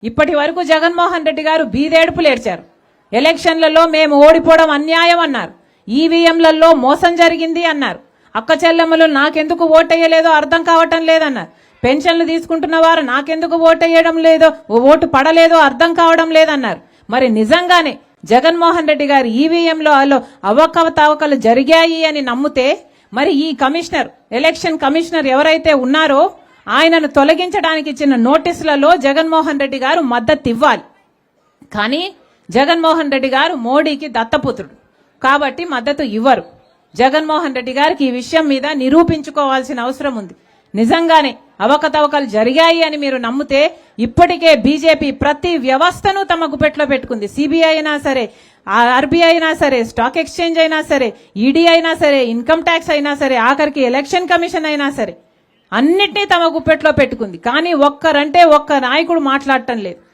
ఇప్పటి వరకు జగన్మోహన్ రెడ్డి గారు బీదేడుపులు ఏడ్చారు. ఎలక్షన్లలో మేము ఓడిపోవడం అన్యాయం అన్నారు. ఈవీఎంలలో మోసం జరిగింది అన్నారు. అక్క చెల్లెమ్మలు నాకెందుకు ఓటేయలేదో అర్థం కావటం లేదన్నారు. పెన్షన్లు తీసుకుంటున్న వారు నాకెందుకు ఓటేయడం లేదో ఓటు పడలేదో అర్థం కావడం లేదన్నారు. మరి నిజంగానే జగన్మోహన్ రెడ్డి గారు ఈవీఎంలో అవకతవకలు జరిగాయి అని నమ్మితే మరి ఈ కమిషనర్, ఎలక్షన్ కమిషనర్ ఎవరైతే ఉన్నారో ఆయనను తొలగించడానికి ఇచ్చిన నోటీసులలో జగన్మోహన్ రెడ్డి గారు మద్దతు ఇవ్వాలి. కానీ జగన్మోహన్ రెడ్డి గారు మోడీకి దత్తపుత్రుడు కాబట్టి మద్దతు ఇవ్వరు. జగన్మోహన్ రెడ్డి గారికి ఈ విషయం మీద నిరూపించుకోవాల్సిన అవసరం ఉంది. నిజంగానే అవకతవకలు జరిగాయి అని మీరు నమ్మితే ఇప్పటికే బీజేపీ ప్రతి వ్యవస్థను తమ గుపెట్లో పెట్టుకుంది. సిబిఐ అయినా సరే, ఆర్బీఐ అయినా సరే, స్టాక్ ఎక్స్చేంజ్ అయినా సరే, ఈడీ అయినా సరే, ఇన్కమ్ ట్యాక్స్ అయినా సరే, ఆఖరికి ఎలక్షన్ కమిషన్ అయినా సరే, అన్నిటినీ తమ గుప్పెట్లో పెట్టుకుంది. కానీ ఒక్క నాయకుడు మాట్లాడటం లేదు.